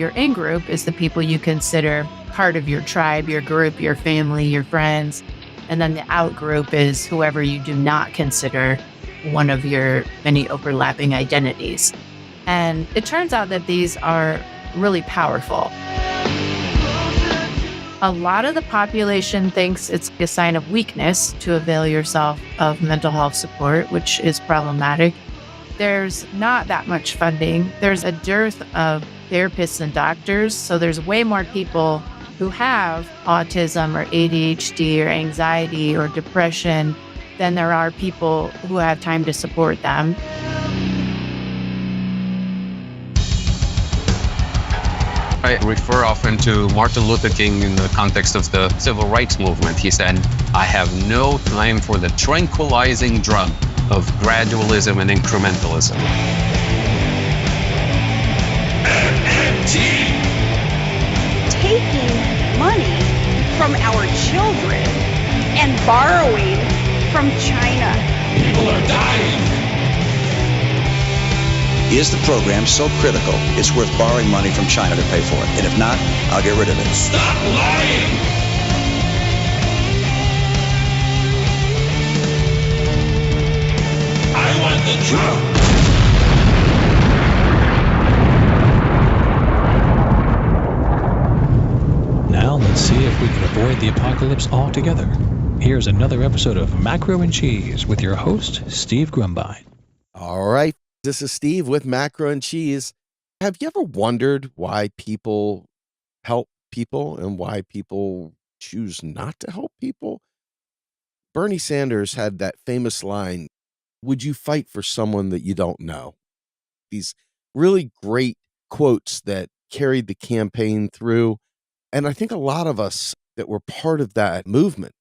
Your in-group is the people you consider part of your tribe, your group, your family, your friends. And then the out-group is whoever you do not consider one of your many overlapping identities. And it turns out that these are really powerful. A lot of the population thinks it's a sign of weakness to avail yourself of mental health support, which is problematic. There's not that much funding. There's a dearth of therapists and doctors. So there's way more people who have autism or ADHD or anxiety or depression than there are people who have time to support them. I refer often to Martin Luther King in the context of the civil rights movement. He said, "I have no time for the tranquilizing drug of gradualism and incrementalism." Taking money from our children and borrowing from China. People are dying. Is the program so critical it's worth borrowing money from China to pay for it? And if not, I'll get rid of it. Stop lying! I want the truth! Now let's see if we can avoid the apocalypse altogether. Here's another episode of Macro and Cheese with your host, Steve Grumbine. All right. This is Steve with Macro and Cheese. Have you ever wondered why people help people and why people choose not to help people? Bernie Sanders had that famous line, "Would you fight for someone that you don't know?" These really great quotes that carried the campaign through. And I think a lot of us that were part of that movement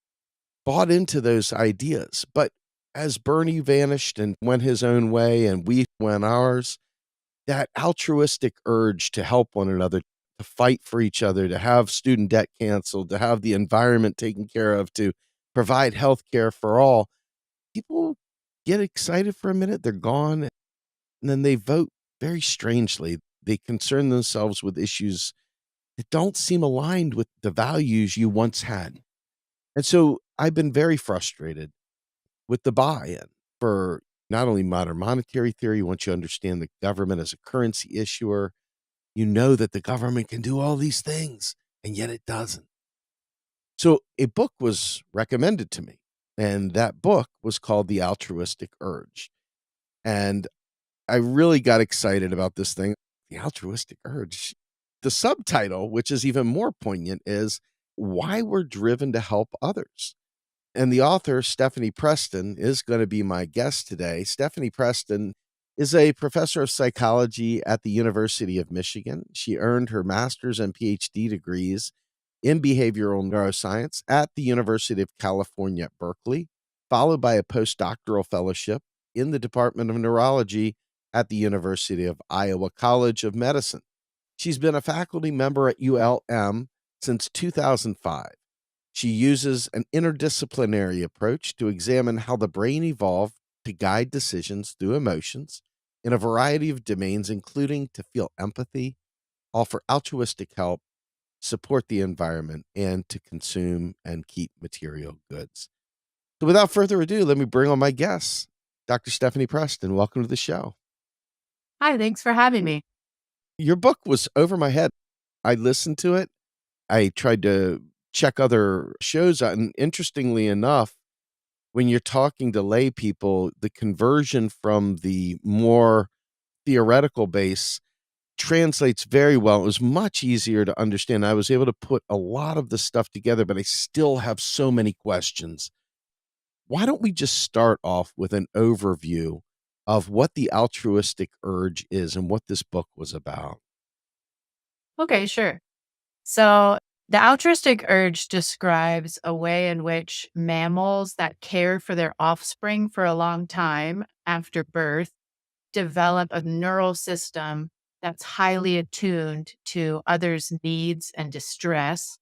bought into those ideas. But as Bernie vanished and went his own way and we went ours, that altruistic urge to help one another, to fight for each other, to have student debt canceled, to have the environment taken care of, to provide health care for all, people get excited for a minute, they're gone, and then they vote very strangely. They concern themselves with issues that don't seem aligned with the values you once had. And so I've been very frustrated with the buy-in for not only modern monetary theory. Once you understand the government as a currency issuer, you know that the government can do all these things, and yet it doesn't. So a book was recommended to me, and that book was called The Altruistic Urge. And I really got excited about this thing, The Altruistic Urge. The subtitle, which is even more poignant, is Why We're Driven to Help Others. And the author, Stephanie Preston, is going to be my guest today. Stephanie Preston is a professor of psychology at the University of Michigan. She earned her master's and PhD degrees in behavioral neuroscience at the University of California at Berkeley, followed by a postdoctoral fellowship in the Department of Neurology at the University of Iowa College of Medicine. She's been a faculty member at ULM since 2005. She uses an interdisciplinary approach to examine how the brain evolved to guide decisions through emotions in a variety of domains, including to feel empathy, offer altruistic help, support the environment, and to consume and keep material goods. So without further ado, let me bring on my guests. Dr. Stephanie Preston, welcome to the show. Hi, thanks for having me. Your book was over my head. I listened to it. I tried to check other shows out. And interestingly enough, when you're talking to lay people, the conversion from the more theoretical base translates very well. It was much easier to understand. I was able to put a lot of the stuff together, but I still have so many questions. Why don't we just start off with an overview of what the altruistic urge is and what this book was about? Okay, sure. So the altruistic urge describes a way in which mammals that care for their offspring for a long time after birth develop a neural system that's highly attuned to others' needs and distress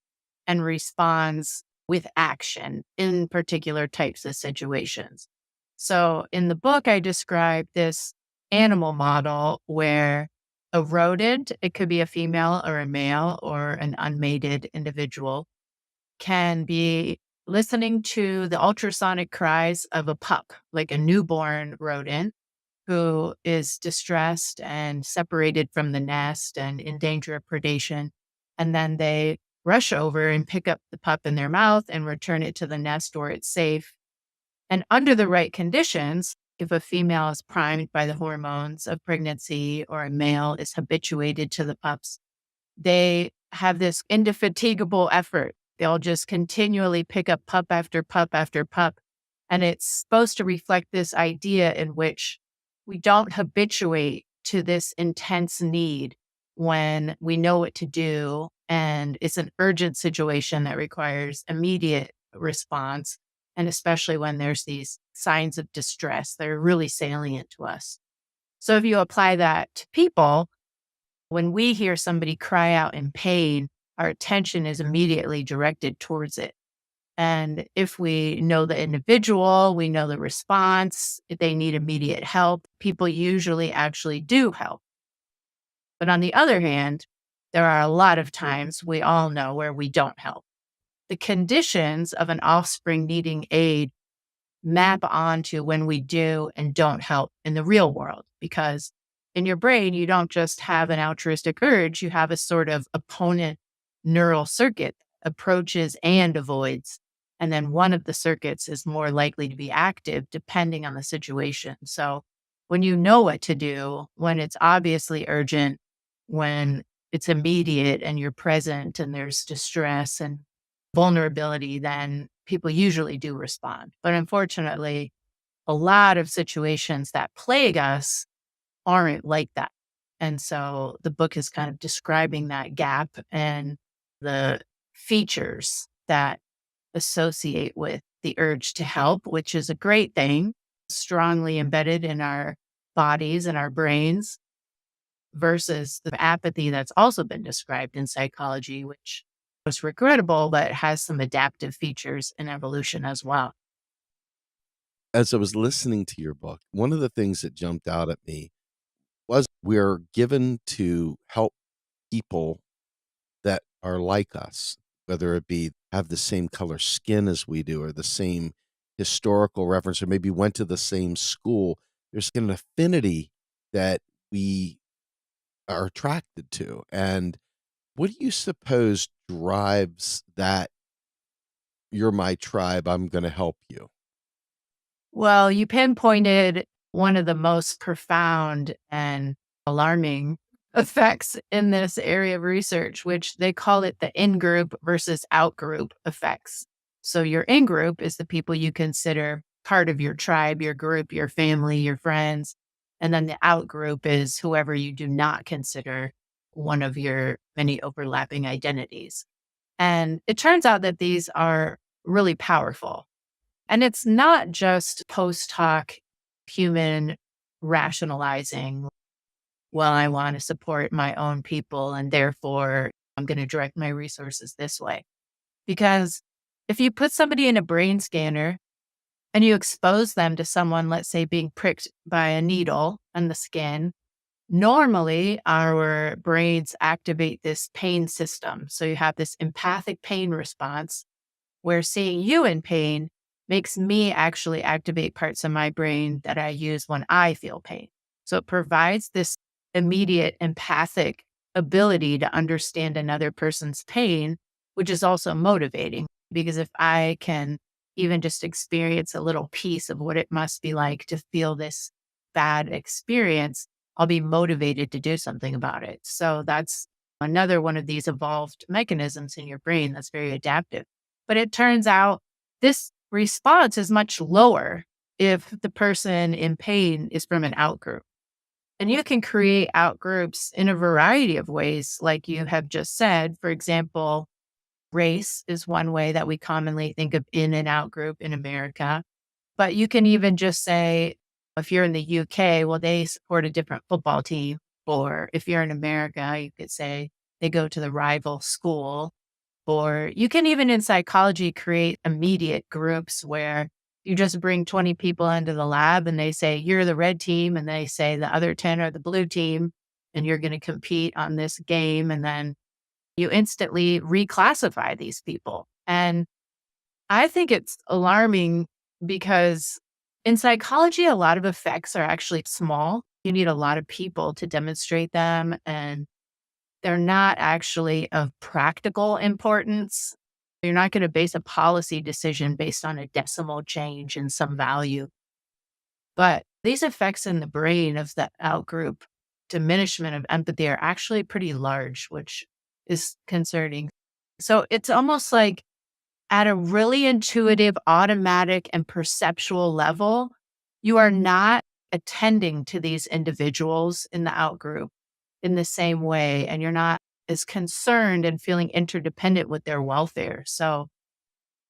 and responds with action in particular types of situations. So in the book, I describe this animal model where A rodent, it could be a female or a male or an unmated individual, can be listening to the ultrasonic cries of a pup, like a newborn rodent who is distressed and separated from the nest and in danger of predation. And then they rush over and pick up the pup in their mouth and return it to the nest where it's safe. And under the right conditions, if a female is primed by the hormones of pregnancy or a male is habituated to the pups, they have this indefatigable effort. They'll just continually pick up pup after pup after pup. And it's supposed to reflect this idea in which we don't habituate to this intense need when we know what to do and it's an urgent situation that requires immediate response. And especially when there's these signs of distress that are really salient to us. So if you apply that to people, when we hear somebody cry out in pain, our attention is immediately directed towards it. And if we know the individual, we know the response, if they need immediate help, people usually actually do help. But on the other hand, there are a lot of times we all know where we don't help. The conditions of an offspring needing aid map onto when we do and don't help in the real world, because in your brain, you don't just have an altruistic urge, you have a sort of opponent neural circuit that approaches and avoids. And then one of the circuits is more likely to be active depending on the situation. So when you know what to do, when it's obviously urgent, when it's immediate and you're present and there's distress and vulnerability, then people usually do respond. But unfortunately, a lot of situations that plague us aren't like that. And so the book is kind of describing that gap and the features that associate with the urge to help, which is a great thing, strongly embedded in our bodies and our brains, versus the apathy that's also been described in psychology, which was regrettable, but has some adaptive features in evolution as well. As I was listening to your book, one of the things that jumped out at me was we're given to help people that are like us, whether it be have the same color skin as we do or the same historical reference or maybe went to the same school. There's an affinity that we are attracted to. And what do you suppose drives that? You're my tribe, I'm going to help you. Well, you pinpointed one of the most profound and alarming effects in this area of research, which they call it the in-group versus out-group effects. So your in-group is the people you consider part of your tribe, your group, your family, your friends. And then the out-group is whoever you do not consider one of your many overlapping identities. And it turns out that these are really powerful. And it's not just post hoc human rationalizing, well, I want to support my own people and therefore I'm going to direct my resources this way. Because if you put somebody in a brain scanner and you expose them to someone, let's say, being pricked by a needle on the skin, normally our brains activate this pain system. So you have this empathic pain response where seeing you in pain makes me actually activate parts of my brain that I use when I feel pain. So it provides this immediate empathic ability to understand another person's pain, which is also motivating. Because if I can even just experience a little piece of what it must be like to feel this bad experience, I'll be motivated to do something about it. So that's another one of these evolved mechanisms in your brain that's very adaptive. But it turns out this response is much lower if the person in pain is from an outgroup. And you can create outgroups in a variety of ways, like you have just said. For example, race is one way that we commonly think of in and out group in America. But you can even just say, if you're in the UK, well, they support a different football team. Or if you're in America, you could say they go to the rival school. Or you can even in psychology create immediate groups where you just bring 20 people into the lab and they say, you're the red team. And they say the other 10 are the blue team. and you're going to compete on this game. And then you instantly reclassify these people. And I think it's alarming because in psychology, a lot of effects are actually small. You need a lot of people to demonstrate them, and they're not actually of practical importance. You're not going to base a policy decision based on a decimal change in some value. But these effects in the brain of the outgroup diminishment of empathy are actually pretty large, which is concerning. So it's almost like at a really intuitive, automatic, and perceptual level, you are not attending to these individuals in the outgroup in the same way, and you're not as concerned and feeling interdependent with their welfare. So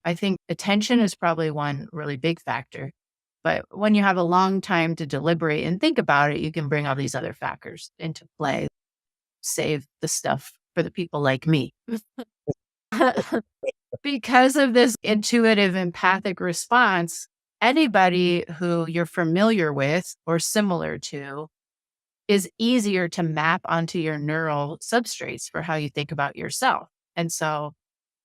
I think attention is probably one really big factor. But when you have a long time to deliberate and think about it, you can bring all these other factors into play, save the stuff for the people like me. Because of this intuitive empathic response, anybody who you're familiar with or similar to is easier to map onto your neural substrates for how you think about yourself. And so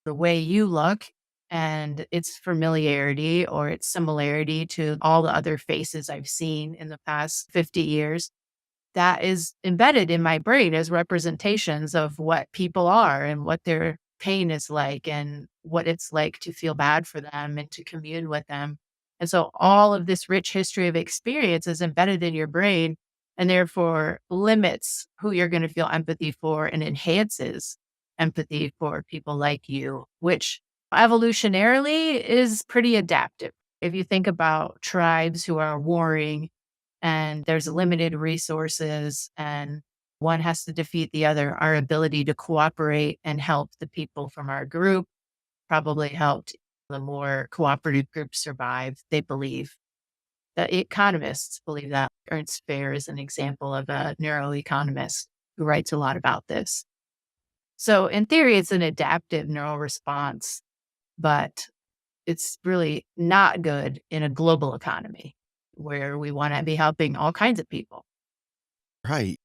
the way you look and its familiarity or its similarity to all the other faces I've seen in the past 50 years, that is embedded in my brain as representations of what people are and what their pain is like and what it's like to feel bad for them and to commune with them. And so all of this rich history of experience is embedded in your brain and therefore limits who you're going to feel empathy for and enhances empathy for people like you, which evolutionarily is pretty adaptive. If you think about tribes who are warring and there's limited resources and one has to defeat the other, our ability to cooperate and help the people from our group probably helped the more cooperative group survive, they believe. The economists believe that. Ernst Fair is an example of a neuroeconomist who writes a lot about this. So in theory, it's an adaptive neural response, but it's really not good in a global economy where we want to be helping all kinds of people. Right.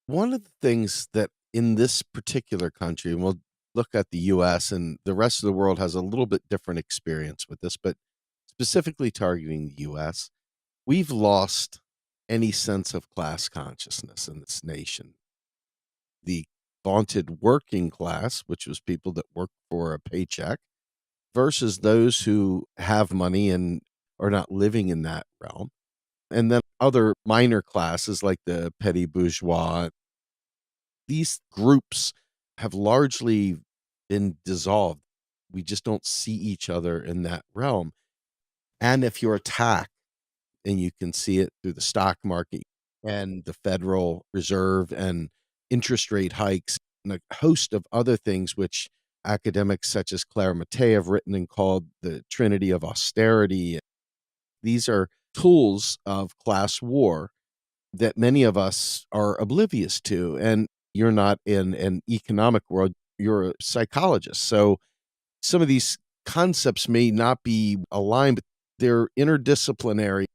One of the things that in this particular country, and we'll look at the US and the rest of the world has a little bit different experience with this, but specifically targeting the US, we've lost any sense of class consciousness in this nation. The vaunted working class, which was people that work for a paycheck, versus those who have money and are not living in that realm. And then other minor classes like the petty bourgeois. These groups have largely been dissolved. We just don't see each other in that realm. And if you're attacked, and you can see it through the stock market and the Federal Reserve and interest rate hikes and a host of other things, which academics such as Claire Mattei have written and called the Trinity of Austerity. These are tools of class war that many of us are oblivious to. And you're not in an economic world, you're a psychologist. So some of these concepts may not be aligned, but they're interdisciplinary.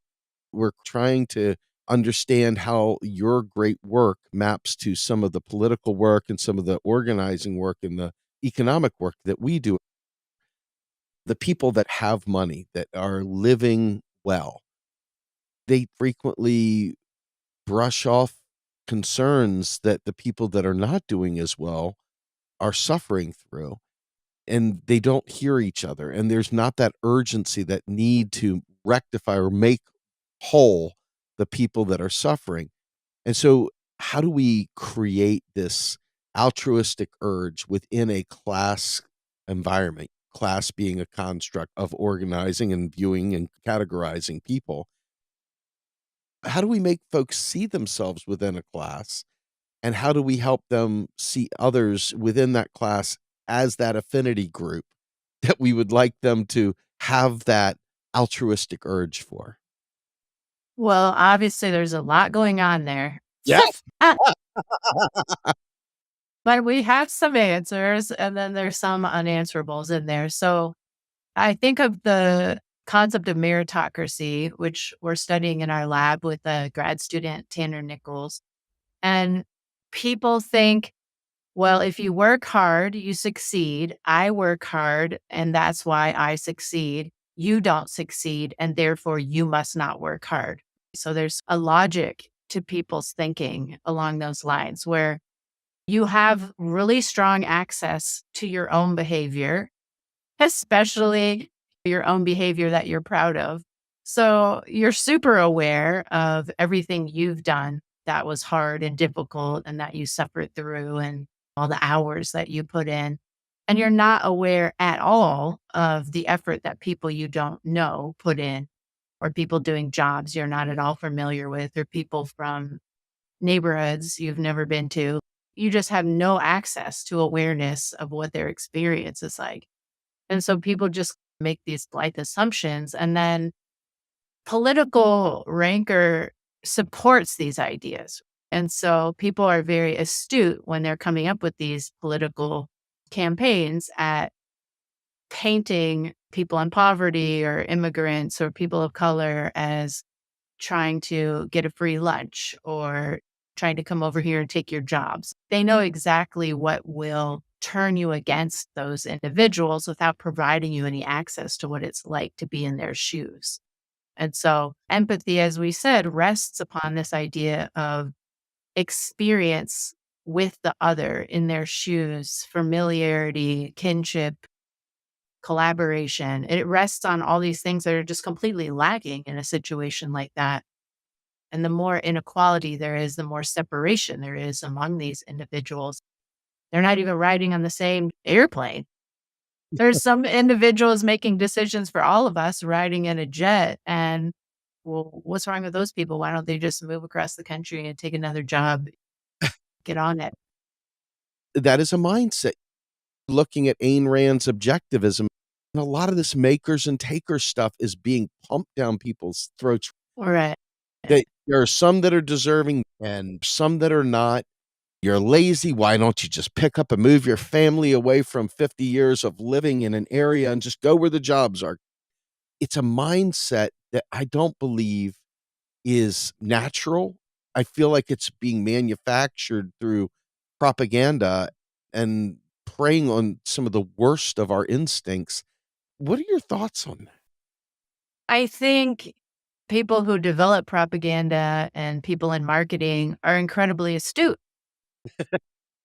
We're trying to understand how your great work maps to some of the political work and some of the organizing work and the economic work that we do. The people that have money, that are living well, they frequently brush off concerns that the people that are not doing as well are suffering through, and they don't hear each other, and there's not that urgency, that need to rectify or make whole the people that are suffering. And so how do we create this altruistic urge within a class environment, class being a construct of organizing and viewing and categorizing people? How do we make folks see themselves within a class? And how do we help them see others within that class as that affinity group that we would like them to have that altruistic urge for? Well, obviously, there's a lot going on there. Yes. But we have some answers, and then there's some unanswerables in there. So I think of the concept of meritocracy, which we're studying in our lab with a grad student, Tanner Nichols. And people think, well, if you work hard, you succeed. I work hard, and that's why I succeed. You don't succeed, and therefore you must not work hard. So there's a logic to people's thinking along those lines where you have really strong access to your own behavior, especially your own behavior that you're proud of. So you're super aware of everything you've done that was hard and difficult and that you suffered through and all the hours that you put in. And you're not aware at all of the effort that people you don't know put in, or people doing jobs you're not at all familiar with, or people from neighborhoods you've never been to. You just have no access to awareness of what their experience is like. And so people just make these blithe assumptions. And then political rancor supports these ideas. And so people are very astute when they're coming up with these political campaigns at painting people in poverty or immigrants or people of color as trying to get a free lunch or trying to come over here and take your jobs. They know exactly what will turn you against those individuals without providing you any access to what it's like to be in their shoes. And so empathy, as we said, rests upon this idea of experience with the other in their shoes, familiarity, kinship, collaboration. It rests on all these things that are just completely lacking in a situation like that. And the more inequality there is, the more separation there is among these individuals. They're not even riding on the same airplane. There's some individuals making decisions for all of us riding in a jet. And well, what's wrong with those people? Why don't they just move across the country and take another job? Get on it. That is a mindset. Looking at Ayn Rand's objectivism, and a lot of this makers and takers stuff is being pumped down people's throats. All right. There are some that are deserving and some that are not. You're lazy. Why don't you just pick up and move your family away from 50 years of living in an area and just go where the jobs are? It's a mindset that I don't believe is natural. I feel like it's being manufactured through propaganda and preying on some of the worst of our instincts. What are your thoughts on that? I think people who develop propaganda and people in marketing are incredibly astute.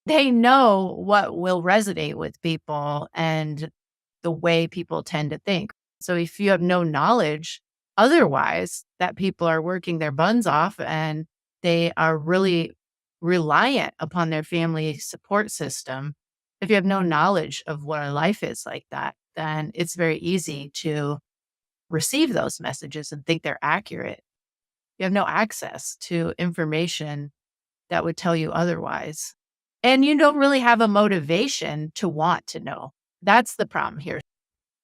They know what will resonate with people and the way people tend to think. So if you have no knowledge otherwise that people are working their buns off and they are really reliant upon their family support system, if you have no knowledge of what a life is like that, then it's very easy to receive those messages and think they're accurate. You have no access to information that would tell you otherwise. And you don't really have a motivation to want to know. That's the problem here.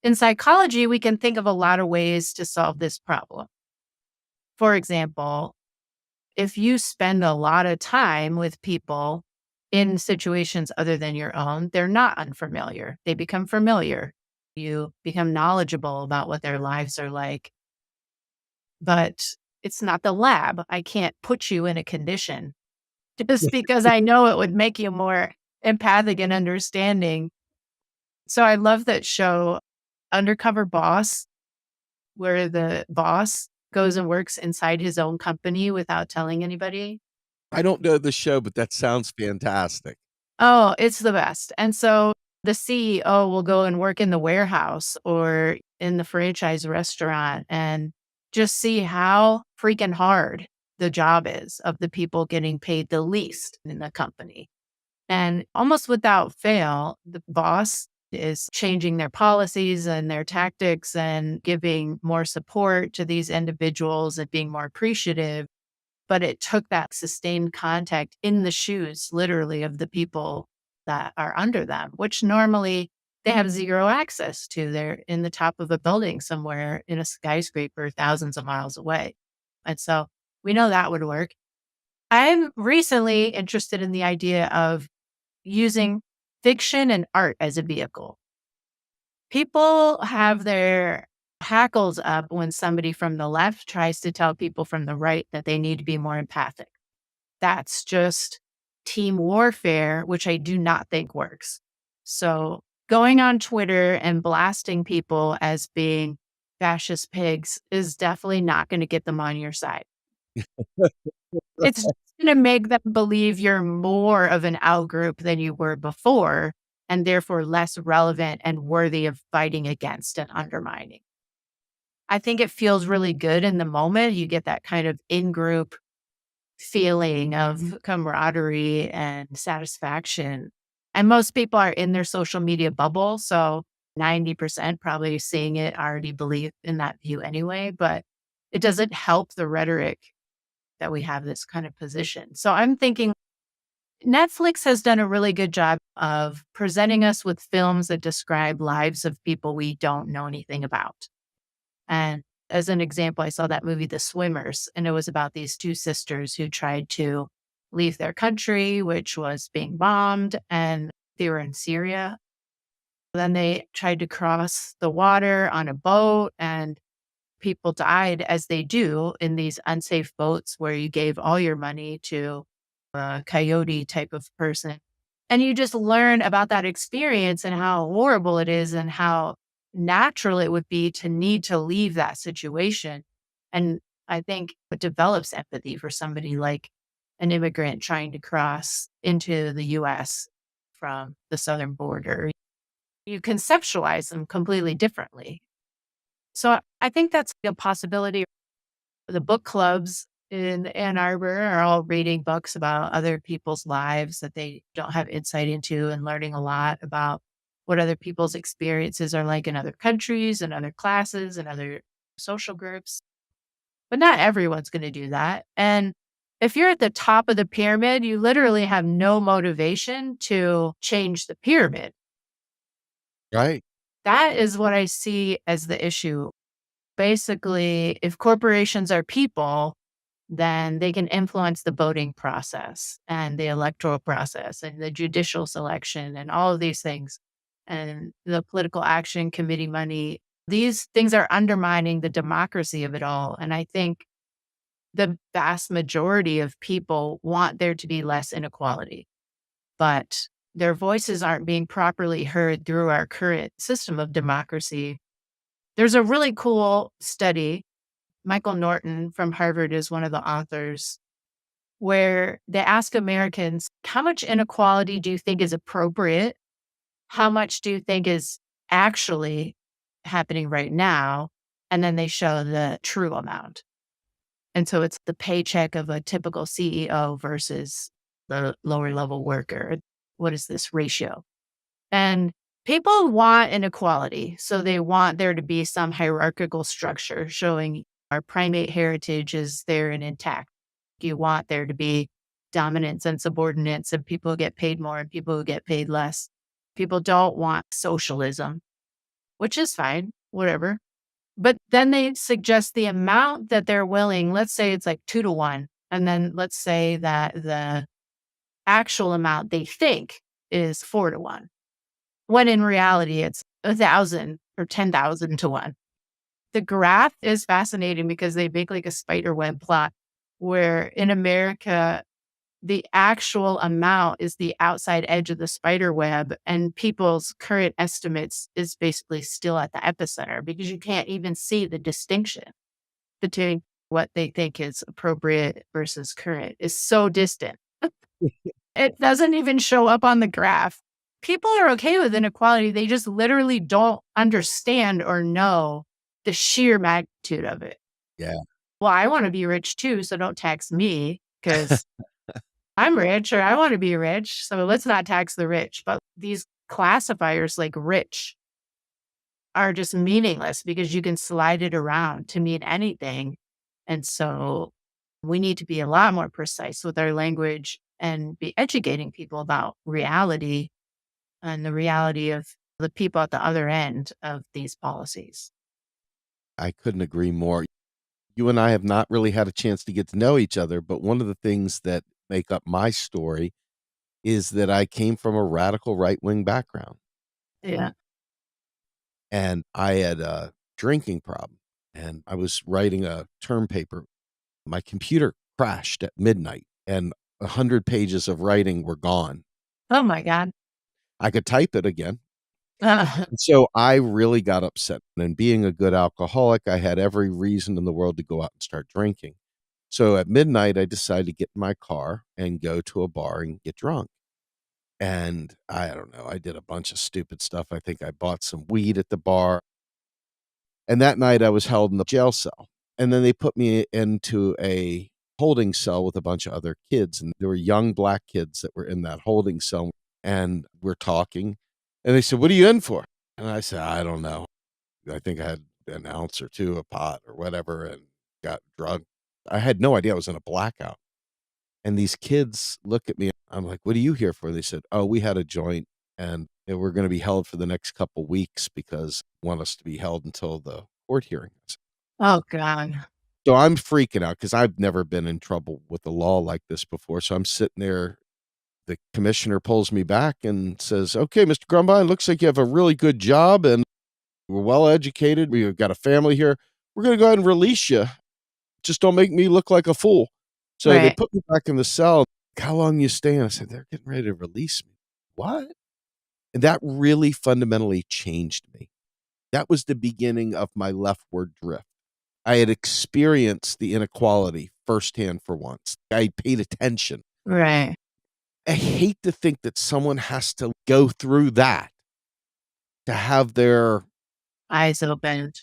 In psychology, we can think of a lot of ways to solve this problem. For example, if you spend a lot of time with people in situations other than your own, they're not unfamiliar. They become familiar. You become knowledgeable about what their lives are like. But it's not the lab. I can't put you in a condition just because I know it would make you more empathic and understanding. So I love that show, Undercover Boss, where the boss goes and works inside his own company without telling anybody. I don't know the show, but that sounds fantastic. Oh, it's the best. And so the CEO will go and work in the warehouse or in the franchise restaurant and just see how freaking hard the job is of the people getting paid the least in the company. And almost without fail, the boss is changing their policies and their tactics and giving more support to these individuals and being more appreciative. But it took that sustained contact in the shoes, literally, of the people that are under them, which normally they have zero access to. They're in the top of a building somewhere in a skyscraper thousands of miles away. And so we know that would work. I'm recently interested in the idea of using fiction and art as a vehicle. People have their hackles up when somebody from the left tries to tell people from the right that they need to be more empathic. That's just team warfare, which I do not think works. So going on Twitter and blasting people as being fascist pigs is definitely not going to get them on your side. It's just going to make them believe you're more of an outgroup than you were before, and therefore less relevant and worthy of fighting against and undermining. I think it feels really good in the moment. You get that kind of in-group feeling of camaraderie and satisfaction. And most people are in their social media bubble. So 90% probably seeing it already believe in that view anyway, but it doesn't help the rhetoric that we have this kind of position. So I'm thinking Netflix has done a really good job of presenting us with films that describe lives of people we don't know anything about. And as an example, I saw that movie, The Swimmers, and it was about these two sisters who tried to leave their country, which was being bombed, and they were in Syria. Then they tried to cross the water on a boat, and people died as they do in these unsafe boats where you gave all your money to a coyote type of person. And you just learn about that experience and how horrible it is and how natural it would be to need to leave that situation. And I think it develops empathy for somebody like an immigrant trying to cross into the US from the southern border. You conceptualize them completely differently. So I think that's a possibility. The book clubs in Ann Arbor are all reading books about other people's lives that they don't have insight into and learning a lot about what other people's experiences are like in other countries and other classes and other social groups. But not everyone's going to do that. And if you're at the top of the pyramid, you literally have no motivation to change the pyramid. Right. That is what I see as the issue. Basically, if corporations are people, then they can influence the voting process and the electoral process and the judicial selection and all of these things and the political action committee money. These things are undermining the democracy of it all. And I think the vast majority of people want there to be less inequality, but their voices aren't being properly heard through our current system of democracy. There's a really cool study. Michael Norton from Harvard is one of the authors, where they ask Americans, how much inequality do you think is appropriate? How much do you think is actually happening right now? And then they show the true amount. And so it's the paycheck of a typical CEO versus the lower level worker. What is this ratio? And people want inequality. So they want there to be some hierarchical structure showing our primate heritage is there and intact. You want there to be dominance and subordinates and people who get paid more and people who get paid less. People don't want socialism, which is fine, whatever. But then they suggest the amount that they're willing, let's say it's like 2-to-1. And then let's say that the actual amount they think is 4-to-1. When in reality, it's 1,000 or 10,000 to 1. The graph is fascinating because they make like a spider web plot where in America, the actual amount is the outside edge of the spider web, and people's current estimates is basically still at the epicenter because you can't even see the distinction between what they think is appropriate versus current is so distant. It doesn't even show up on the graph. People are okay with inequality. They just literally don't understand or know the sheer magnitude of it. Yeah. Well, I want to be rich too, so don't tax me because I'm rich or I want to be rich. So let's not tax the rich. But these classifiers like rich are just meaningless because you can slide it around to mean anything. And so we need to be a lot more precise with our language and be educating people about reality and the reality of the people at the other end of these policies. I couldn't agree more. You and I have not really had a chance to get to know each other, but one of the things that make up my story is that I came from a radical right-wing background Yeah. and I had a drinking problem and I was writing a term paper. My computer crashed at midnight and 100 pages of writing were gone. Oh my God. I could type it again. And so I really got upset. And being a good alcoholic, I had every reason in the world to go out and start drinking. So at midnight, I decided to get in my car and go to a bar and get drunk. And I don't know, I did a bunch of stupid stuff. I think I bought some weed at the bar. And that night I was held in the jail cell. And then they put me into a holding cell with a bunch of other kids. And there were young black kids that were in that holding cell. And we're talking. And they said, "What are you in for?" And I said, "I don't know. I think I had an ounce or two of pot or whatever and got drugged." I had no idea I was in a blackout. And these kids look at me. I'm like, "What are you here for?" They said, "Oh, we had a joint and we're going to be held for the next couple weeks because they want us to be held until the court hearings." Oh God. So I'm freaking out because I've never been in trouble with the law like this before. So I'm sitting there. The commissioner pulls me back and says, "Okay, Mr. Grumbine, looks like you have a really good job and we're well educated. We've got a family here. We're going to go ahead and release you. Just don't make me look like a fool." So they Right. put me back in the cell. "How long you staying?" I said, "They're getting ready to release me." What? And that really fundamentally changed me. That was the beginning of my leftward drift. I had experienced the inequality firsthand for once. I paid attention. Right. I hate to think that someone has to go through that to have their Eyes opened.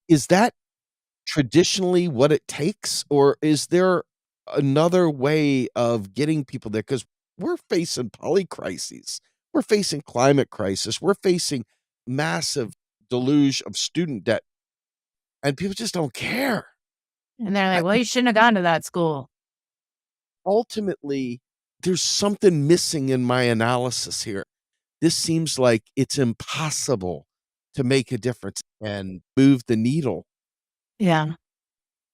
is that traditionally what it takes, or is there another way of getting people there? Because we're facing polycrises, we're facing climate crisis, we're facing massive deluge of student debt, and people just don't care. And they're like, I well, you shouldn't have gone to that school. ultimately, there's something missing in my analysis here. This seems like it's impossible to make a difference and move the needle. Yeah.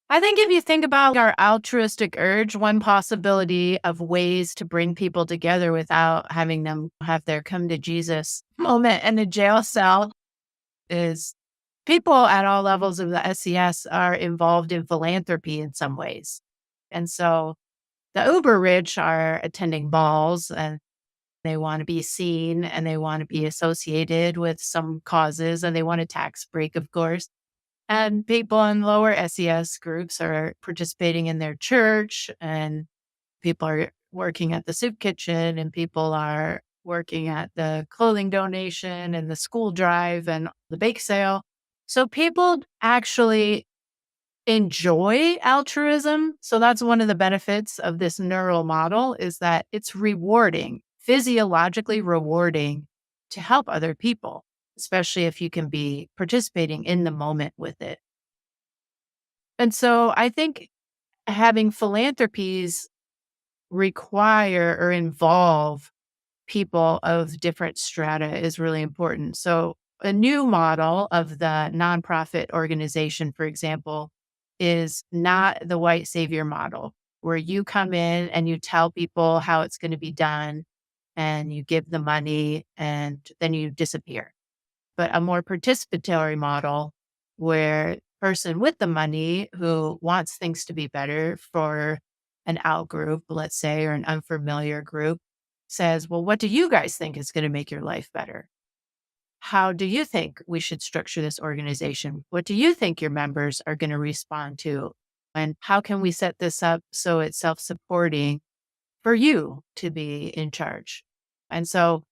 I think if you think about our altruistic urge, one possibility of ways to bring people together without having them have their come to Jesus moment in a jail cell is people at all levels of the SES are involved in philanthropy in some ways. And so the uber rich are attending balls and they want to be seen and they want to be associated with some causes and they want a tax break, of course. And people in lower SES groups are participating in their church, and people are working at the soup kitchen, and people are working at the clothing donation and the school drive and the bake sale. So people actually enjoy altruism. So that's one of the benefits of this neural model is that it's rewarding, physiologically rewarding to help other people, especially if you can be participating in the moment with it. And so I think having philanthropies require or involve people of different strata is really important. So a new model of the nonprofit organization, for example, is not the white savior model, where you come in and you tell people how it's going to be done and you give the money and then you disappear. But a more participatory model where person with the money who wants things to be better for an out group, let's say, or an unfamiliar group says, well, what do you guys think is going to make your life better? How do you think we should structure this organization? What do you think your members are going to respond to? And how can we set this up so it's self supporting for you to be in charge? And so,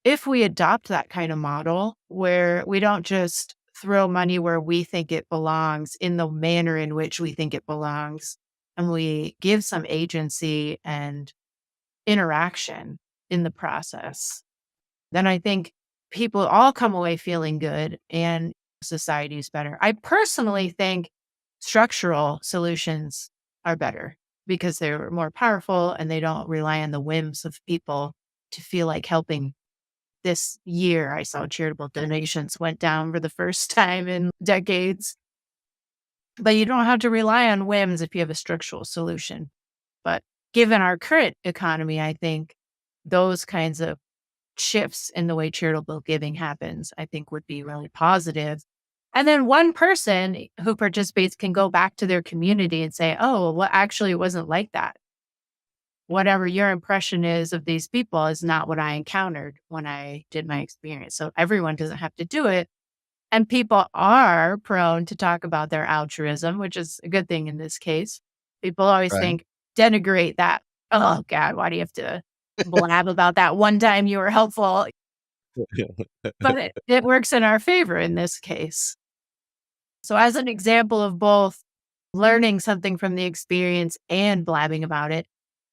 if we adopt that kind of model where we don't just throw money where we think it belongs in the manner in which we think it belongs, and we give some agency and interaction in the process, then I think people all come away feeling good and society is better. I personally think structural solutions are better because they're more powerful and they don't rely on the whims of people to feel like helping. This year, I saw charitable donations went down for the first time in decades. But you don't have to rely on whims if you have a structural solution. But given our current economy, I think those kinds of shifts in the way charitable giving happens, I think would be really positive. And then one person who participates can go back to their community and say, oh, well, actually, it wasn't like that. whatever your impression is of these people is not what I encountered when I did my experience. So everyone doesn't have to do it. And people are prone to talk about their altruism, which is a good thing in this case. People always Right. denigrate that. Oh, God, why do you have to blab about that one time you were helpful? But it works in our favor in this case. So, as an example of both learning something from the experience and blabbing about it,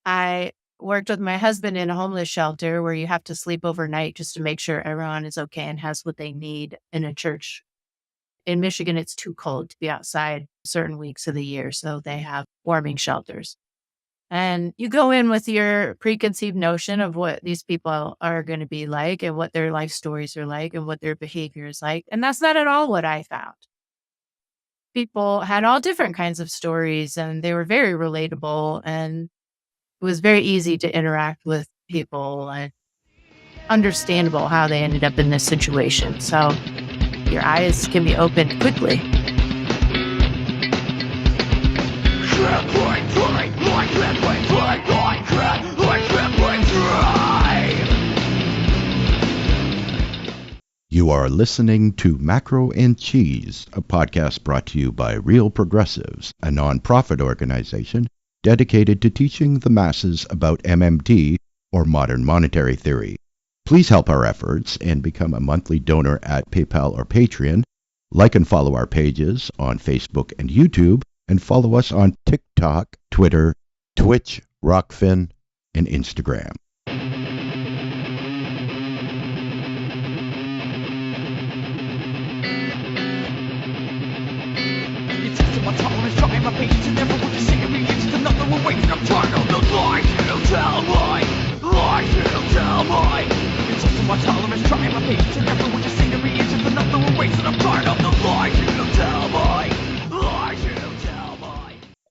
I worked with my husband in a homeless shelter where you have to sleep overnight just to make sure everyone is okay and has what they need in a church. In Michigan, it's too cold to be outside certain weeks of the year, so they have warming shelters. And you go in with your preconceived notion of what these people are going to be like and what their life stories are like and what their behavior is like. And that's not at all what I found. People had all different kinds of stories and they were very relatable, and it was very easy to interact with people and understandable how they ended up in this situation. So your eyes can be opened quickly. You are listening to Macro and Cheese, a podcast brought to you by Real Progressives, a nonprofit organization dedicated to teaching the masses about MMT, or modern monetary theory. Please help our efforts and become a monthly donor at PayPal or Patreon. Like and follow our pages on Facebook and YouTube, and follow us on TikTok, Twitter, Twitch, Rockfin, and Instagram.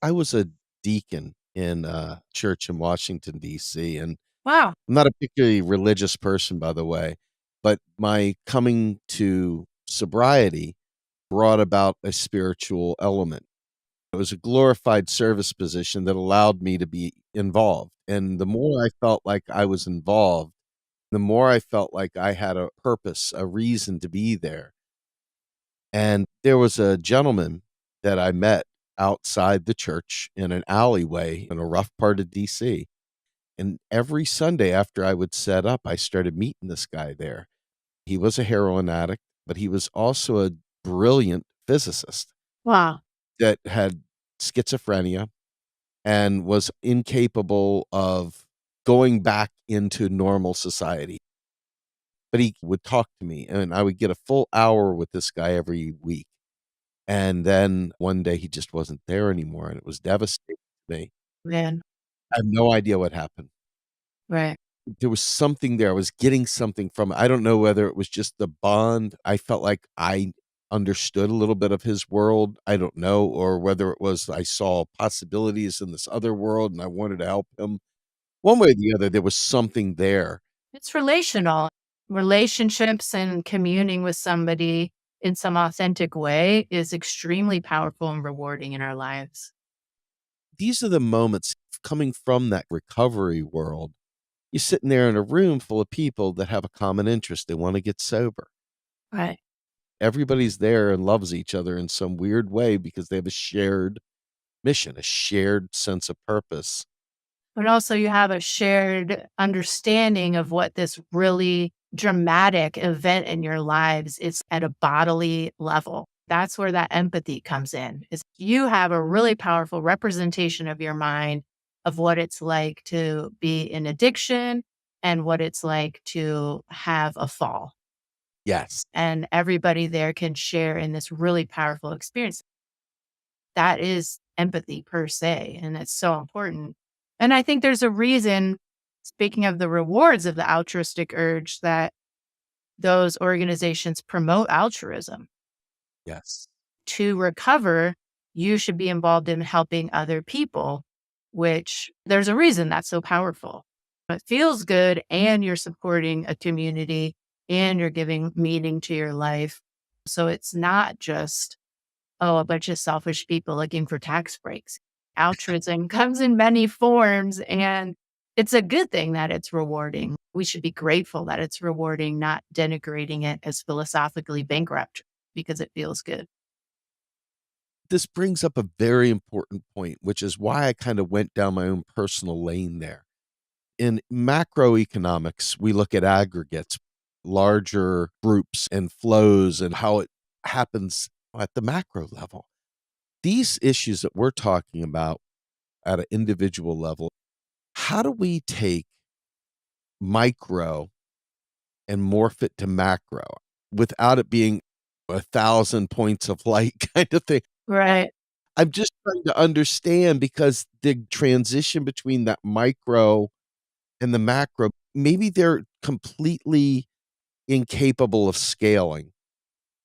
I was a deacon in a church in Washington, D.C., and Wow. I'm not a particularly religious person, by the way, but my coming to sobriety brought about a spiritual element. It was a glorified service position that allowed me to be involved. And the more I felt like I was involved, the more I felt like I had a purpose, a reason to be there. And there was a gentleman that I met outside the church in an alleyway in a rough part of DC. And every Sunday after I would set up, I started meeting this guy there. He was a heroin addict, but he was also a brilliant physicist Wow. that had schizophrenia and was incapable of going back into normal society. But he would talk to me, and I would get a full hour with this guy every week. And then one day he just wasn't there anymore, and it was devastating to me. Man. I have no idea what happened. Right. There was something there. I was getting something from it. I don't know whether it was just the bond. I felt like I understood a little bit of his world. I don't know, or whether it was I saw possibilities in this other world and I wanted to help him. One way or the other, there was something there. It's relational. Relationships and communing with somebody in some authentic way is extremely powerful and rewarding in our lives. These are the moments coming from that recovery world. You're sitting there in a room full of people that have a common interest. They want to get sober. Right. Everybody's there and loves each other in some weird way because they have a shared mission, a shared sense of purpose. But also you have a shared understanding of what this really dramatic event in your lives is at a bodily level. That's where that empathy comes in. Is you have a really powerful representation of your mind of what it's like to be in addiction and what it's like to have a fall. Yes. And everybody there can share in this really powerful experience. That is empathy per se, and it's so important. And I think there's a reason, speaking of the rewards of the altruistic urge, that those organizations promote altruism. Yes. To recover, you should be involved in helping other people, which there's a reason that's so powerful. It feels good, and you're supporting a community, and you're giving meaning to your life. So it's not just, oh, a bunch of selfish people looking for tax breaks. Altruism comes in many forms, and it's a good thing that it's rewarding. We should be grateful that it's rewarding, not denigrating it as philosophically bankrupt because it feels good. This brings up a very important point, which is why I kind of went down my own personal lane there. In macroeconomics, we look at aggregates, larger groups and flows and how it happens at the macro level. These issues that we're talking about at an individual level, how do we take micro and morph it to macro without it being 1,000 points of light kind of thing? Right. I'm just trying to understand because the transition between that micro and the macro, maybe they're completely incapable of scaling.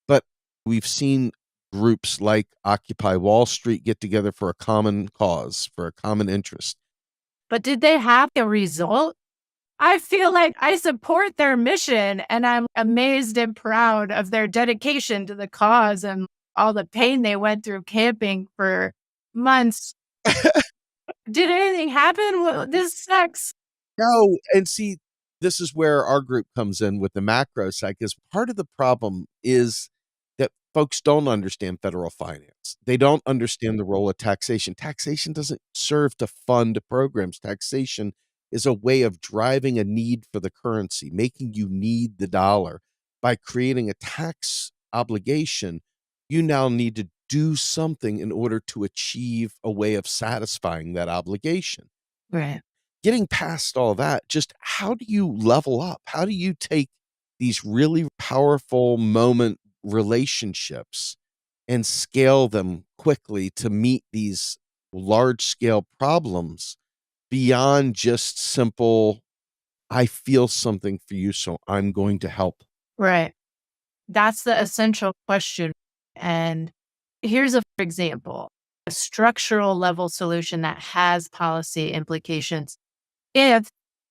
But we've seen groups like Occupy Wall Street get together for a common cause, for a common interest. But did they have a result? I feel like I support their mission and I'm amazed and proud of their dedication to the cause and all the pain they went through camping for months. Did anything happen? This sucks. No, and see, this is where our group comes in with the macro side, because part of the problem is that folks don't understand federal finance. They don't understand the role of taxation. Taxation doesn't serve to fund programs. Taxation is a way of driving a need for the currency, making you need the dollar. By creating a tax obligation, you now need to do something in order to achieve a way of satisfying that obligation. Right. Getting past all that, just how do you level up? How do you take these really powerful moment relationships and scale them quickly to meet these large scale problems beyond just simple, I feel something for you, so I'm going to help? Right. That's the essential question. And here's a for example, a structural level solution that has policy implications. If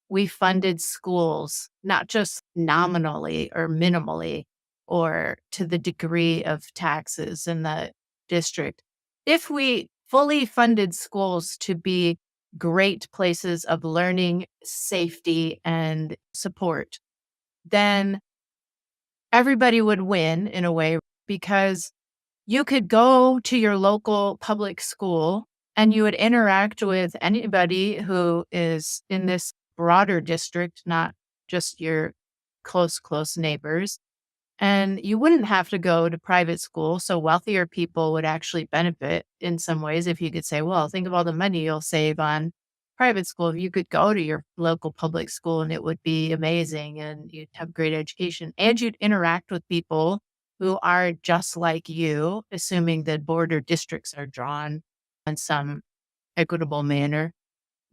we funded schools, not just nominally or minimally or to the degree of taxes in the district, if we fully funded schools to be great places of learning, safety, and support, then everybody would win in a way because you could go to your local public school and you would interact with anybody who is in this broader district, not just your close neighbors. And you wouldn't have to go to private school. So wealthier people would actually benefit in some ways if you could say, well, think of all the money you'll save on private school. If you could go to your local public school and it would be amazing and you'd have great education and you'd interact with people who are just like you, assuming that border districts are drawn in some equitable manner,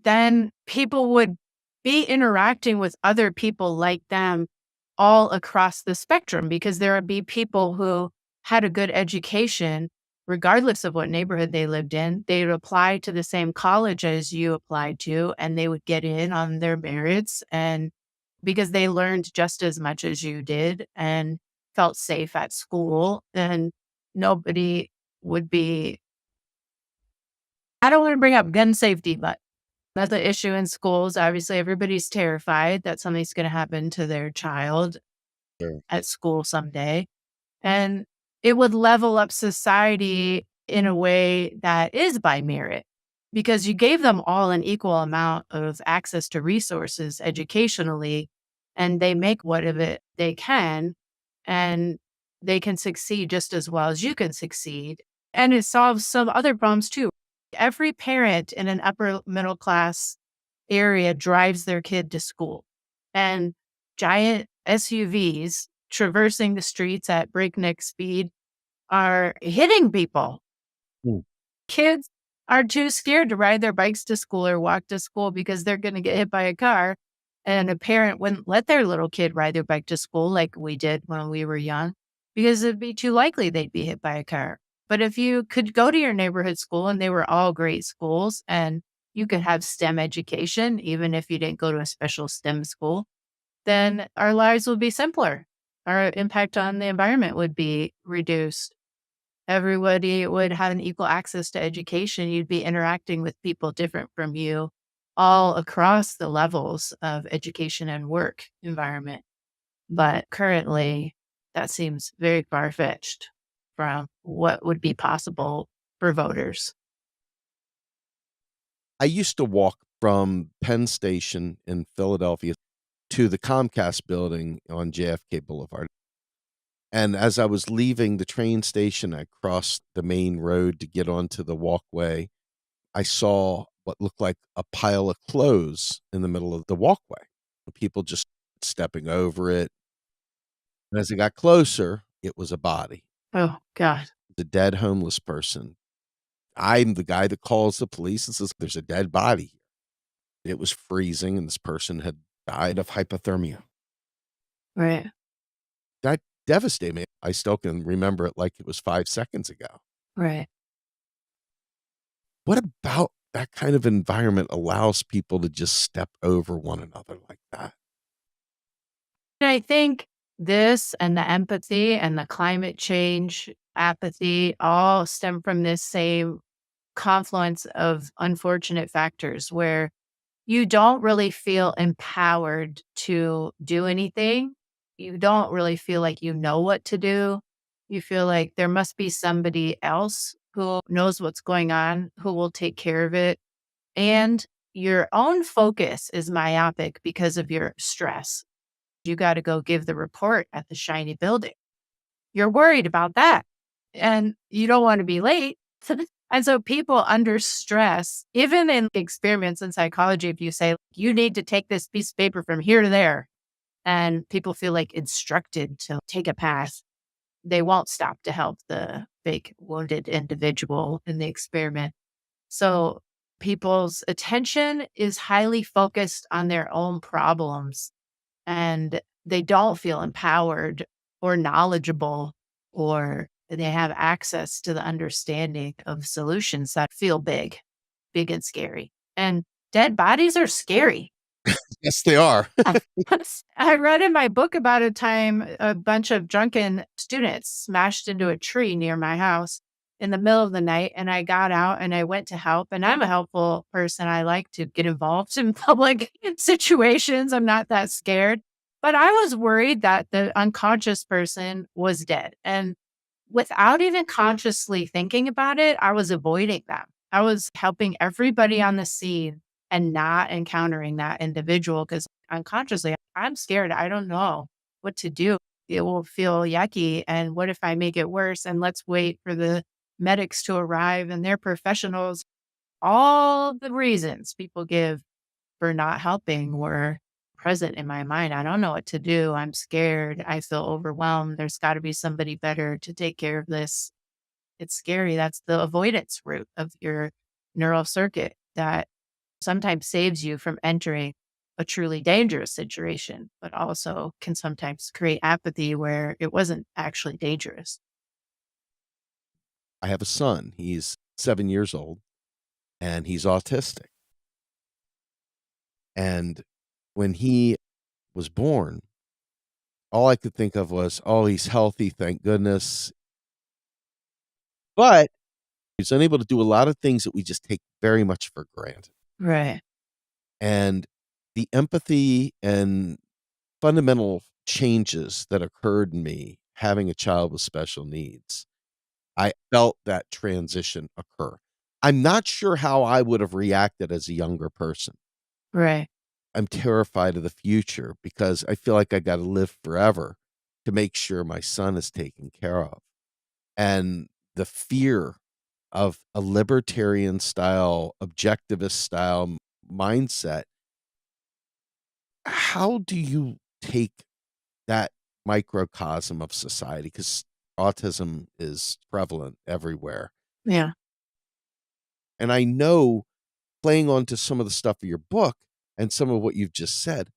then people would be interacting with other people like them all across the spectrum because there would be people who had a good education, regardless of what neighborhood they lived in. They would apply to the same college as you applied to, and they would get in on their merits. And because they learned just as much as you did and felt safe at school, then nobody would be. I don't want to bring up gun safety, but that's an issue in schools. Obviously, everybody's terrified that something's going to happen to their child Sure. at school someday. And it would level up society in a way that is by merit because you gave them all an equal amount of access to resources educationally, and they make what of it they can, and they can succeed just as well as you can succeed. And it solves some other problems too. Every parent in an upper middle class area drives their kid to school, and giant SUVs traversing the streets at breakneck speed are hitting people. Mm. Kids are too scared to ride their bikes to school or walk to school because they're going to get hit by a car. And a parent wouldn't let their little kid ride their bike to school like we did when we were young because it'd be too likely they'd be hit by a car. But if you could go to your neighborhood school and they were all great schools and you could have STEM education, even if you didn't go to a special STEM school, then our lives would be simpler. Our impact on the environment would be reduced. Everybody would have an equal access to education. You'd be interacting with people different from you all across the levels of education and work environment. But currently, that seems very far-fetched from what would be possible for voters. I used to walk from Penn Station in Philadelphia to the Comcast building on JFK Boulevard. And as I was leaving the train station, I crossed the main road to get onto the walkway. I saw what looked like a pile of clothes in the middle of the walkway. People just stepping over it. And as I got closer, it was a body, Oh, God. the dead homeless person. I'm the guy that calls the police and says, "There's a dead body here." It was freezing, and this person had died of hypothermia. Right. That devastated me. I still can remember it like it was 5 seconds ago. Right. What about that kind of environment allows people to just step over one another like that? And I think this and the empathy and the climate change apathy all stem from this same confluence of unfortunate factors where you don't really feel empowered to do anything. You don't really feel like you know what to do. You feel like there must be somebody else who knows what's going on, who will take care of it. And your own focus is myopic because of your stress. You got to go give the report at the shiny building. You're worried about that and you don't want to be late. And so people under stress, even in experiments in psychology, if you say you need to take this piece of paper from here to there, and people feel like instructed to take a path, they won't stop to help the big wounded individual in the experiment. So people's attention is highly focused on their own problems and they don't feel empowered or knowledgeable or they have access to the understanding of solutions that feel big, big and scary. And dead bodies are scary. Yes, they are. I read in my book about a time a bunch of drunken students smashed into a tree near my house in the middle of the night. And I got out and I went to help. And I'm a helpful person. I like to get involved in public situations. I'm not that scared. But I was worried that the unconscious person was dead. And without even consciously thinking about it, I was avoiding them. I was helping everybody on the scene and not encountering that individual because unconsciously, I'm scared. I don't know what to do. It will feel yucky. And what if I make it worse? And let's wait for the medics to arrive and they're professionals. All the reasons people give for not helping were present in my mind. I don't know what to do. I'm scared. I feel overwhelmed. There's got to be somebody better to take care of this. It's scary. That's the avoidance route of your neural circuit that sometimes saves you from entering a truly dangerous situation, but also can sometimes create apathy where it wasn't actually dangerous. I have a son. He's 7 years old and he's autistic. And when he was born, all I could think of was, "Oh, he's healthy, thank goodness." But he's unable to do a lot of things that we just take very much for granted. Right. And the empathy and fundamental changes that occurred in me having a child with special needs, I felt that transition occur. I'm not sure how I would have reacted as a younger person. Right. I'm terrified of the future because I feel like I got to live forever to make sure my son is taken care of. And the fear of a libertarian style, objectivist style mindset, how do you take that microcosm of society? Because autism is prevalent everywhere. Yeah. And I know playing onto some of the stuff of your book and some of what you've just said,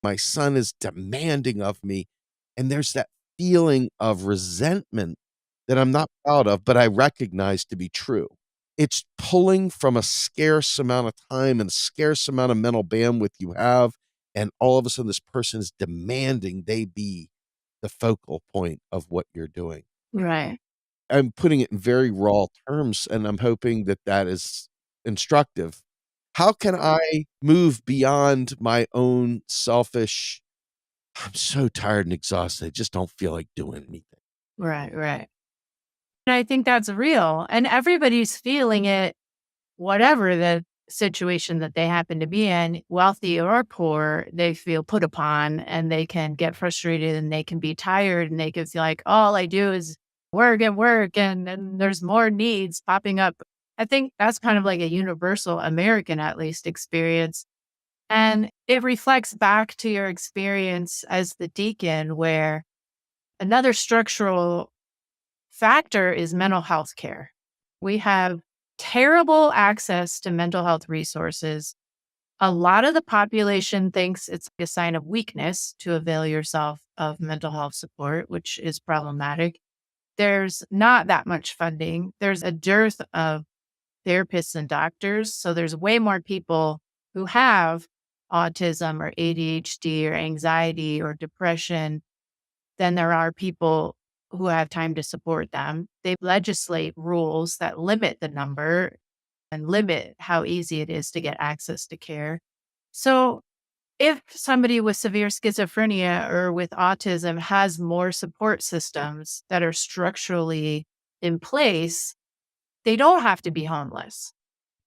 my son is demanding of me. And there's that feeling of resentment that I'm not proud of, but I recognize to be true. It's pulling from a scarce amount of time and scarce amount of mental bandwidth you have. And all of a sudden, this person is demanding they be the focal point of what you're doing. Right. I'm putting it in very raw terms, and I'm hoping that that is instructive. How can I move beyond my own selfish, I'm so tired and exhausted, I just don't feel like doing anything. Right, right. And I think that's real. And everybody's feeling it, whatever the situation that they happen to be in, wealthy or poor, they feel put upon and they can get frustrated and they can be tired and they can feel like all I do is work and work and there's more needs popping up. I think that's kind of like a universal American, at least, experience. And it reflects back to your experience as the deacon, where another structural factor is mental health care. We have terrible access to mental health resources. A lot of the population thinks it's a sign of weakness to avail yourself of mental health support, which is problematic. There's not that much funding. There's a dearth of therapists and doctors. So there's way more people who have autism or ADHD or anxiety or depression than there are people who have time to support them. They legislate rules that limit the number and limit how easy it is to get access to care. So if somebody with severe schizophrenia or with autism has more support systems that are structurally in place, they don't have to be homeless.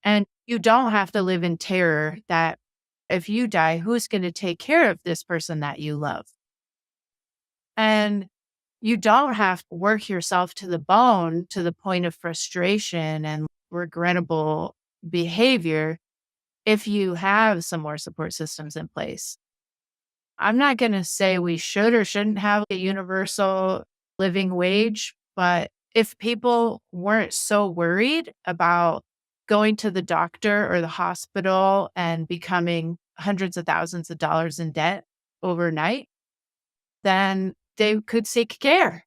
And you don't have to live in terror that if you die, who's going to take care of this person that you love? And you don't have to work yourself to the bone to the point of frustration and regrettable behavior if you have some more support systems in place. I'm not going to say we should or shouldn't have a universal living wage, but if people weren't so worried about going to the doctor or the hospital and becoming hundreds of thousands of dollars in debt overnight, then they could seek care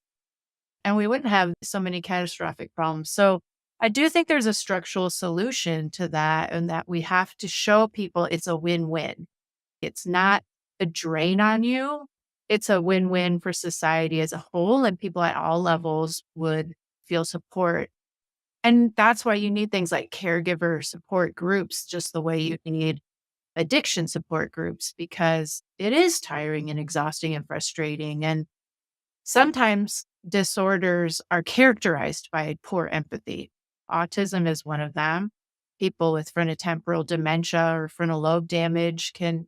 and we wouldn't have so many catastrophic problems. So I do think there's a structural solution to that, and that we have to show people it's a win-win. It's not a drain on you. It's a win-win for society as a whole, and people at all levels would feel support. And that's why you need things like caregiver support groups, just the way you need addiction support groups, because it is tiring and exhausting and frustrating. And sometimes disorders are characterized by poor empathy. Autism is one of them. People with frontotemporal dementia or frontal lobe damage can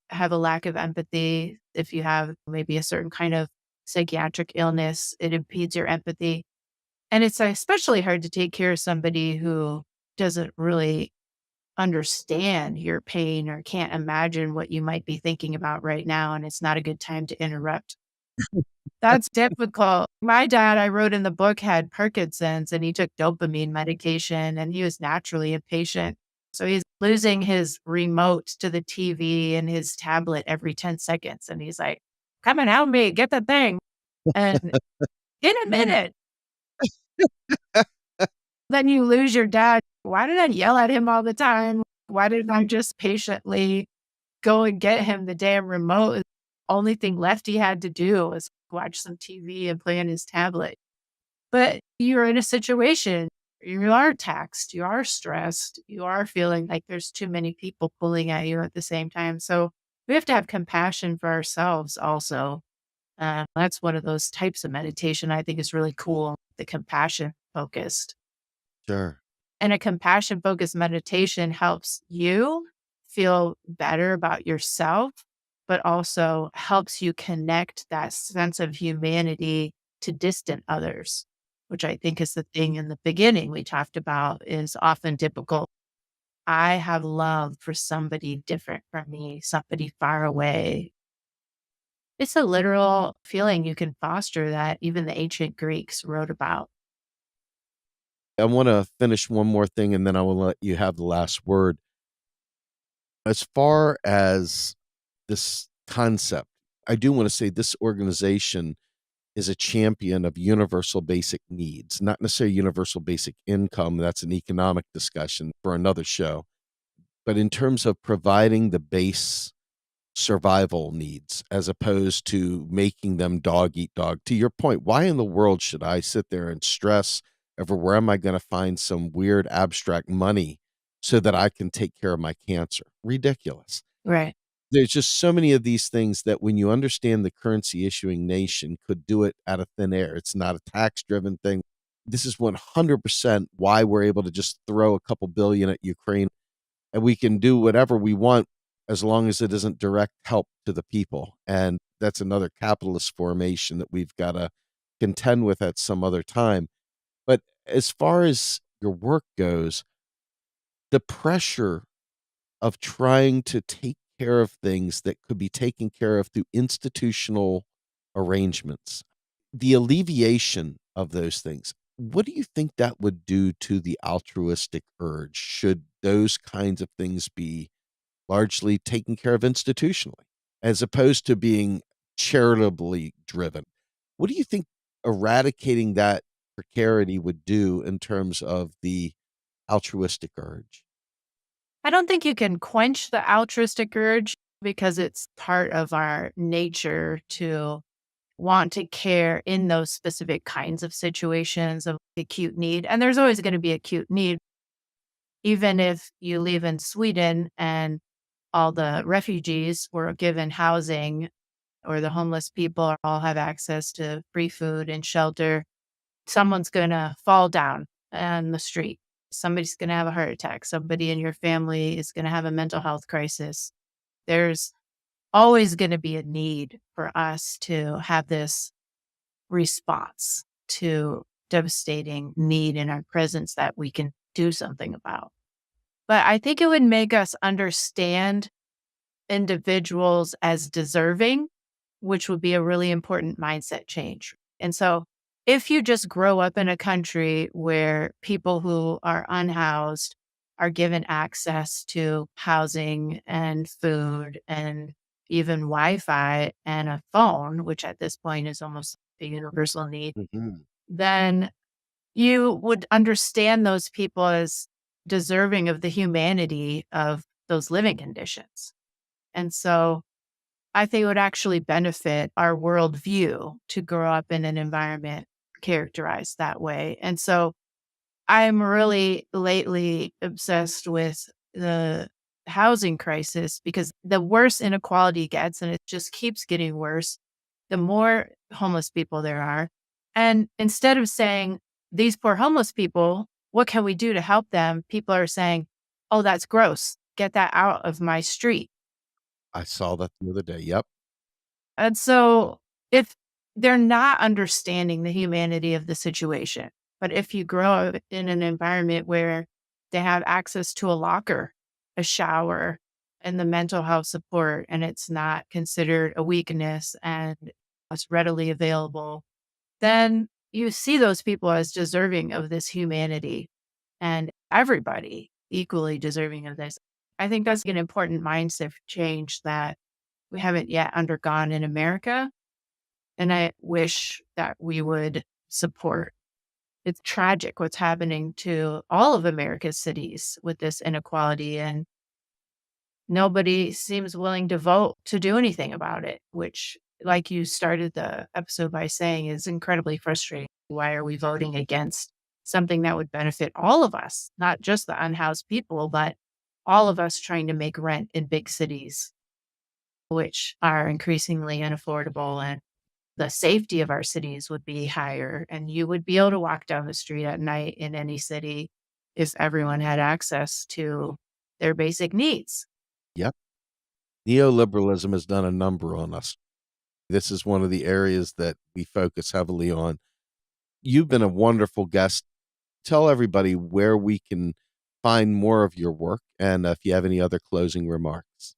have a lack of empathy. If you have maybe a certain kind of psychiatric illness, it impedes your empathy. And it's especially hard to take care of somebody who doesn't really understand your pain or can't imagine what you might be thinking about right now. And it's not a good time to interrupt. That's difficult. My dad, I wrote in the book, had Parkinson's and he took dopamine medication and he was naturally impatient. So he's losing his remote to the TV and his tablet every 10 seconds. And he's like, come and help me get the thing. And in a minute, then you lose your dad. Why did I yell at him all the time? Why didn't I just patiently go and get him the damn remote? Only thing left he had to do was watch some TV and play on his tablet. But you're in a situation, you are taxed, you are stressed, you are feeling like there's too many people pulling at you at the same time. So we have to have compassion for ourselves also. That's one of those types of meditation I think is really cool, the compassion focused. Sure. And a compassion focused meditation helps you feel better about yourself, but also helps you connect that sense of humanity to distant others, which I think is the thing in the beginning we talked about is often difficult. I have love for somebody different from me, somebody far away. It's a literal feeling you can foster that even the ancient Greeks wrote about. I want to finish one more thing and then I will let you have the last word. As far as this concept, I do want to say this organization is a champion of universal basic needs, not necessarily universal basic income. That's an economic discussion for another show. But in terms of providing the base survival needs as opposed to making them dog eat dog. To your point, why in the world should I sit there and stress over where am I going to find some weird abstract money so that I can take care of my cancer. Ridiculous. Right. There's just so many of these things that when you understand the currency issuing nation could do it out of thin air. It's not a tax driven thing. This is 100% why we're able to just throw a couple billion at Ukraine, and we can do whatever we want as long as it isn't direct help to the people. And that's another capitalist formation that we've got to contend with at some other time. But as far as your work goes, the pressure of trying to take care of things that could be taken care of through institutional arrangements, the alleviation of those things, what do you think that would do to the altruistic urge? Should those kinds of things be largely taken care of institutionally as opposed to being charitably driven? What do you think eradicating that precarity would do in terms of the altruistic urge? I don't think you can quench the altruistic urge because it's part of our nature to want to care in those specific kinds of situations of acute need. And there's always going to be acute need, even if you live in Sweden and all the refugees were given housing or the homeless people all have access to free food and shelter. Someone's going to fall down on the street. Somebody's going to have a heart attack. Somebody in your family is going to have a mental health crisis. There's always going to be a need for us to have this response to devastating need in our presence that we can do something about. But I think it would make us understand individuals as deserving, which would be a really important mindset change. And so if you just grow up in a country where people who are unhoused are given access to housing and food and even Wi-Fi and a phone, which at this point is almost a universal need, Mhm. then you would understand those people as deserving of the humanity of those living conditions. And so I think it would actually benefit our worldview to grow up in an environment characterized that way. And so I'm really lately obsessed with the housing crisis because the worse inequality gets, and it just keeps getting worse, the more homeless people there are. And instead of saying, these poor homeless people, what can we do to help them? People are saying, oh, that's gross. Get that out of my street. I saw that the other day. Yep. And so if they're not understanding the humanity of the situation, but if you grow up in an environment where they have access to a locker, a shower, and the mental health support, and it's not considered a weakness and it's readily available, then you see those people as deserving of this humanity and everybody equally deserving of this. I think that's an important mindset change that we haven't yet undergone in America. And I wish that we would support. It's tragic what's happening to all of America's cities with this inequality, and nobody seems willing to vote to do anything about it, which, like you started the episode by saying, is incredibly frustrating. Why are we voting against something that would benefit all of us, not just the unhoused people, but all of us trying to make rent in big cities, which are increasingly unaffordable, and the safety of our cities would be higher, and you would be able to walk down the street at night in any city if everyone had access to their basic needs. Yep. Neoliberalism has done a number on us. This is one of the areas that we focus heavily on. You've been a wonderful guest. Tell everybody where we can find more of your work and if you have any other closing remarks.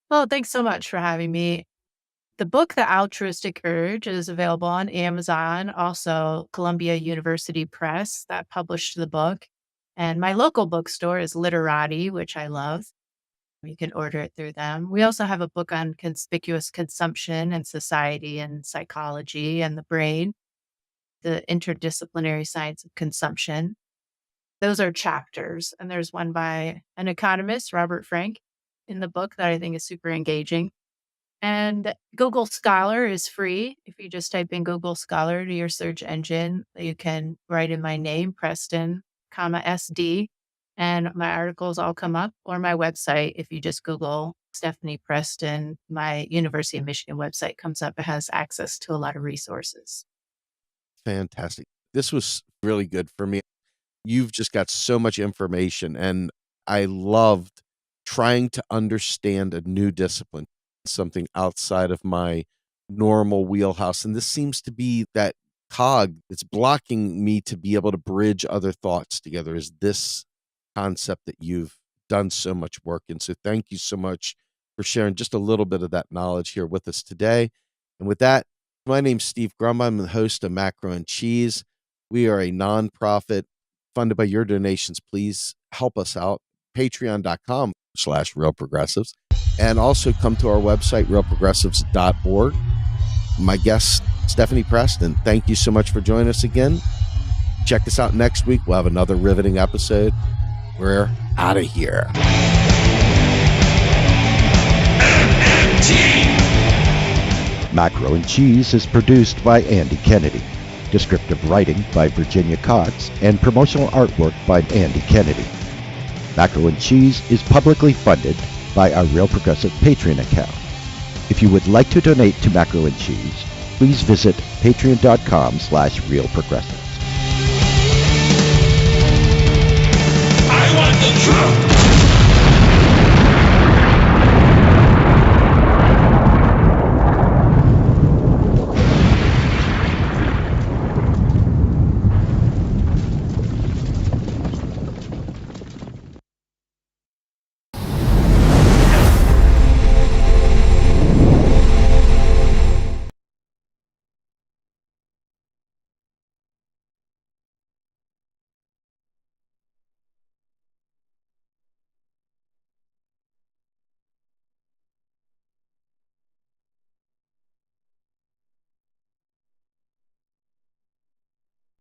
Well, thanks so much for having me. The book, The Altruistic Urge, is available on Amazon, also Columbia University Press that published the book. And my local bookstore is Literati, which I love. You can order it through them. We also have a book on conspicuous consumption and society and psychology and the brain, the interdisciplinary science of consumption. Those are chapters. And there's one by an economist, Robert Frank, in the book that I think is super engaging. And Google Scholar is free. If you just type in Google Scholar to your search engine, you can write in my name, Preston, comma SD, And my articles all come up, or my website. If you just Google Stephanie Preston, my University of Michigan website comes up. It has access to a lot of resources. Fantastic. This was really good for me. You've just got so much information, and I loved trying to understand a new discipline, something outside of my normal wheelhouse. And this seems to be that cog that's blocking me to be able to bridge other thoughts together, is this concept that you've done so much work in. So thank you so much for sharing just a little bit of that knowledge here with us today. And with that, my name's Steve Grumba. I'm the host of Macro and Cheese. We are a nonprofit funded by your donations. Please help us out. Patreon.com/Real Progressives. And also come to our website, realprogressives.org. My guest, Stephanie Preston, thank you so much for joining us again. Check us out next week. We'll have another riveting episode. We're out of here. Macro and Cheese is produced by Andy Kennedy. Descriptive writing by Virginia Cox and promotional artwork by Andy Kennedy. Macro and Cheese is publicly funded by our Real Progressive Patreon account. If you would like to donate to Macro and Cheese, please visit patreon.com/realprogressives. I want the truth.